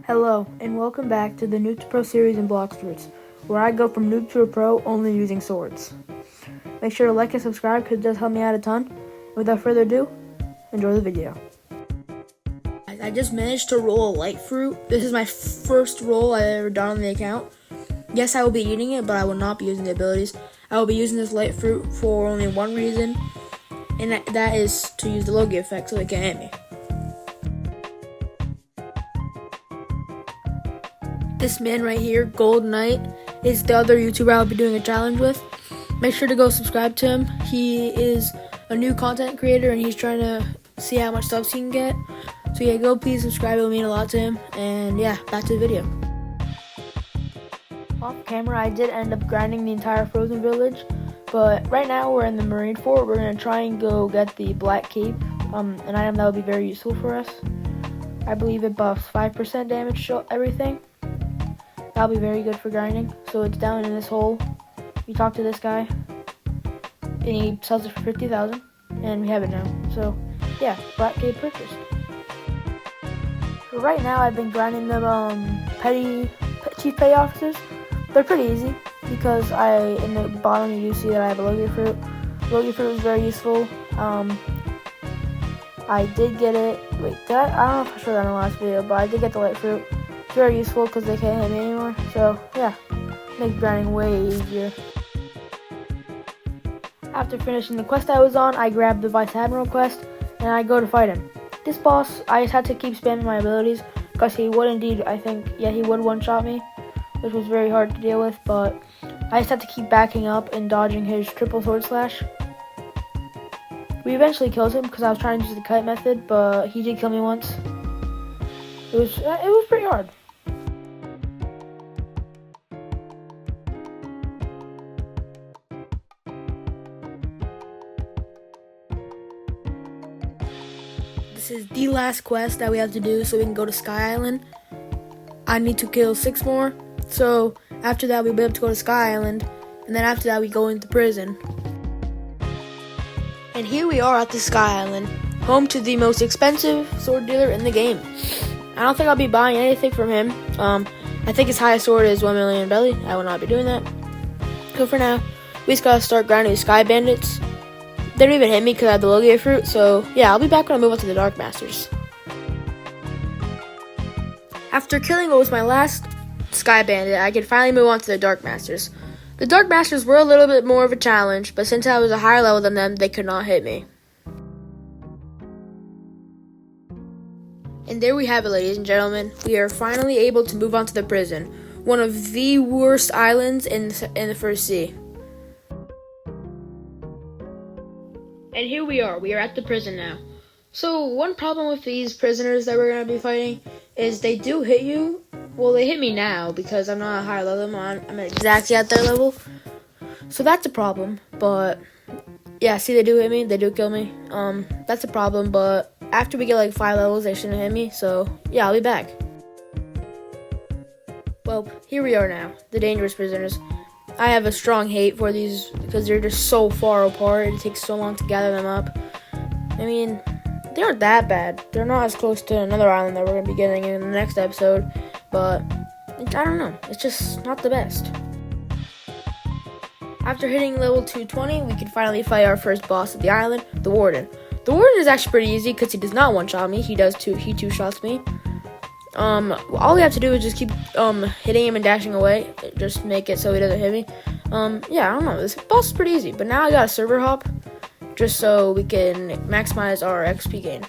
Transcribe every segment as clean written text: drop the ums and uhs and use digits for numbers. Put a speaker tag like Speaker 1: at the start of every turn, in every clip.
Speaker 1: Hello, and welcome back to the Noob to Pro series in BLOX routes, where I go from noob to a pro only using swords. Make sure to like and subscribe because it does help me out a ton. Without further ado, enjoy the video. I just managed to roll a light fruit. This is my first roll I've ever done on the account. Yes, I will be eating it, but I will not be using the abilities. I will be using this light fruit for only one reason, and that is to use the Logie effect so they can't hit me. This man right here, Gold Knight, is the other YouTuber I'll be doing a challenge with. Make sure to go subscribe to him. He is a new content creator and he's trying to see how much subs he can get. So yeah, go please subscribe, it will mean a lot to him. And yeah, back to the video. Off camera, I did end up grinding the entire Frozen Village, but right now we're in the Marine Fort. We're going to try and go get the Black Cape, an item that will be very useful for us. I believe it buffs 5% damage to everything. That'll be very good for grinding. So it's down in this hole. You talk to this guy, and he sells it for 50,000, and we have it now. So yeah, Black Cape purchased. So right now I've been grinding them chief petty officers. They're pretty easy because in the bottom you do see that I have a Logie fruit. Logie fruit is very useful. I did get it. Wait, I don't know if I showed that in the last video, but I did get the light fruit. It's very useful because they can't hit me anymore. So yeah, makes grinding way easier. After finishing the quest I was on, I grabbed the Vice Admiral quest and I go to fight him. This boss, I just had to keep spamming my abilities because he would indeed, he would one-shot me, which was very hard to deal with, but I just had to keep backing up and dodging his triple sword slash. We eventually killed him because I was trying to use the kite method, but he did kill me once. It was pretty hard. This is the last quest that we have to do so we can go to Sky Island. I need to kill 6 more, so after that we'll be able to go to Sky Island, and then after that we go into prison. And here we are at the Sky Island, home to the most expensive sword dealer in the game. I don't think I'll be buying anything from him. I think his highest sword is 1 million belly. I will not be doing that. So for now, we just gotta start grinding these Sky Bandits. They don't even hit me because I have the Logie fruit, so yeah, I'll be back when I move on to the Dark Masters. After killing what was my last Sky Bandit, I could finally move on to the Dark Masters. The Dark Masters were a little bit more of a challenge, but since I was a higher level than them, they could not hit me. And there we have it, ladies and gentlemen. We are finally able to move on to the prison, one of the worst islands in the first sea. And here we are at the prison now. So one problem with these prisoners that we're going to be fighting is they do hit you. Well, they hit me now because I'm not a higher level. I'm exactly at their level. So that's a problem. But yeah, see, they do hit me. They do kill me. That's a problem. But after we get like 5 levels, they shouldn't hit me. So yeah, I'll be back. Well, here we are now. The dangerous prisoners. I have a strong hate for these because they're just so far apart. It takes so long to gather them up. I mean, they aren't that bad. They're not as close to another island that we're going to be getting in the next episode. But I don't know. It's just not the best. After hitting level 220, we can finally fight our first boss of the island, the Warden. The Warden is actually pretty easy because he does not one-shot me. He two-shots me. All we have to do is just keep hitting him and dashing away. Just make it so he doesn't hit me. Yeah, I don't know. This boss is pretty easy. But now I got a server hop just so we can maximize our XP gain.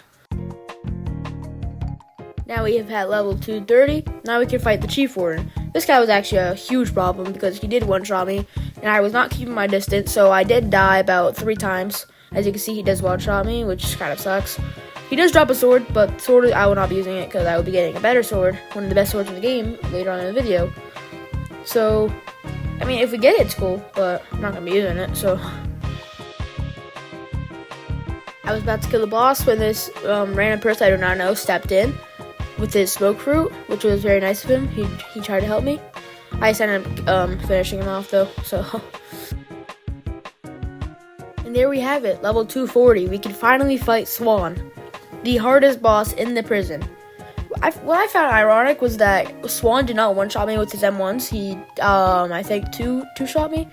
Speaker 1: Now we have had level 230. Now we can fight the Chief Warden. This guy was actually a huge problem because he did one-shot me, and I was not keeping my distance, so I did die about 3 times. As you can see, he does one-shot me, which kind of sucks. He does drop a sword, but sword I will not be using it because I will be getting a better sword, one of the best swords in the game, later on in the video. So, I mean, if we get it, it's cool, but I'm not going to be using it, so. I was about to kill the boss when this random person I do not know stepped in with his smoke fruit, which was very nice of him. He tried to help me. I just ended up finishing him off, though, so. And there we have it, level 240. We can finally fight Swan, the hardest boss in the prison. what I found ironic was that Swan did not one-shot me with his M1s. He, I think two-shot me,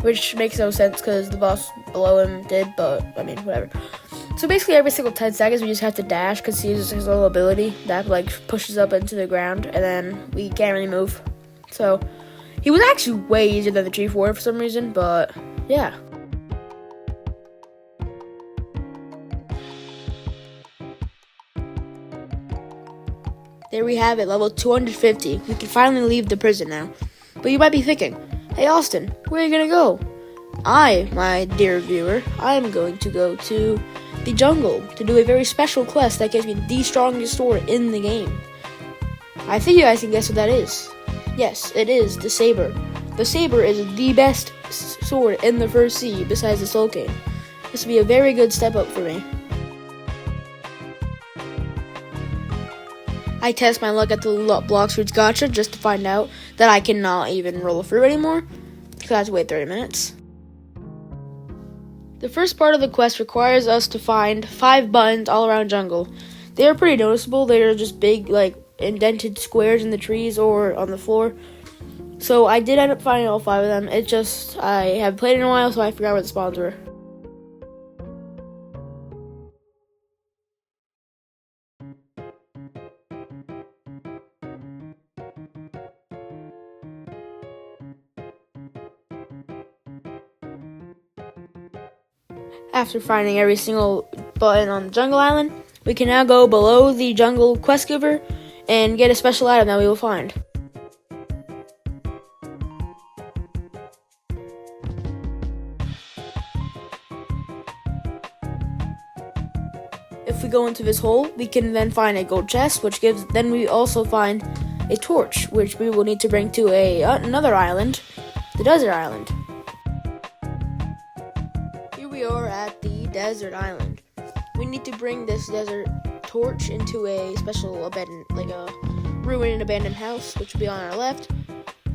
Speaker 1: which makes no sense because the boss below him did, but, I mean, whatever. So basically every single 10 seconds we just have to dash because he uses his little ability that, like, pushes up into the ground, and then we can't really move. So, he was actually way easier than the Chief Warrior for some reason, but, yeah. There we have it, level 250. We can finally leave the prison now. But you might be thinking, hey Austin, where are you gonna go? My dear viewer, I am going to go to the jungle to do a very special quest that gives me the strongest sword in the game. I think you guys can guess what that is. Yes, it is the saber. The saber is the best sword in the first sea besides the soul cane. This will be a very good step up for me. I test my luck at the BLOX Fruits Gacha just to find out that I cannot even roll a fruit anymore, because I have to wait 30 minutes. The first part of the quest requires us to find 5 buttons all around jungle. They are pretty noticeable. They are just big, like, indented squares in the trees or on the floor. So I did end up finding all 5 of them. It's just, I haven't played in a while, so I forgot where the spawns were. After finding every single button on the jungle island, we can now go below the jungle quest giver and get a special item that we will find. If we go into this hole, we can then find a gold chest, then we also find a torch, which we will need to bring to another island, the desert island. We are at the desert island. We need to bring this desert torch into a special ruined abandoned house, which will be on our left.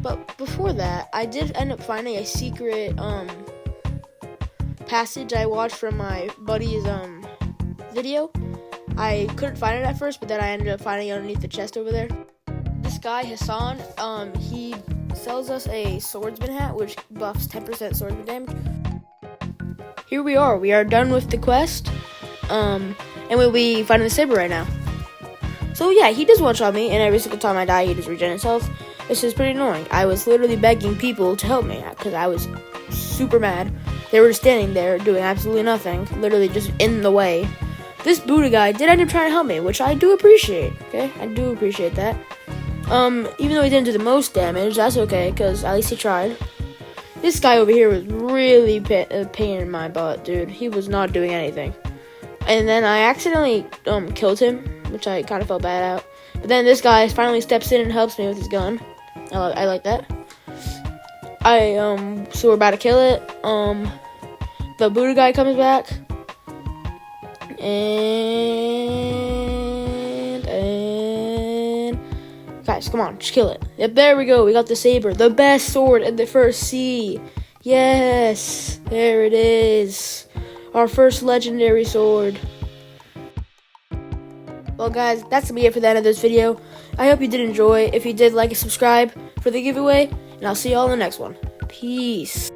Speaker 1: But before that, I did end up finding a secret passage I watched from my buddy's video. I couldn't find it at first, but then I ended up finding it underneath the chest over there. This guy Hassan, he sells us a swordsman hat, which buffs 10% swordsman damage. Here we are done with the quest, and we'll be finding the saber right now. So yeah, he does one-shot me, and every single time I die, he does regen himself. This is pretty annoying. I was literally begging people to help me, because I was super mad. They were just standing there, doing absolutely nothing, literally just in the way. This Buddha guy did end up trying to help me, which I do appreciate, okay? I do appreciate that. Even though he didn't do the most damage, that's okay, because at least he tried. This guy over here was really a pain in my butt, dude. He was not doing anything. And then I accidentally killed him, which I kind of felt bad at. But then this guy finally steps in and helps me with his gun. I like that. So we're about to kill it. The Buddha guy comes back. And guys, come on, just kill it. Yep, there we go. We got the saber, the best sword in the first sea. Yes, there it is. Our first legendary sword. Well, guys, that's gonna be it for the end of this video. I hope you did enjoy. If you did, like and subscribe for the giveaway, and I'll see you all in the next one. Peace.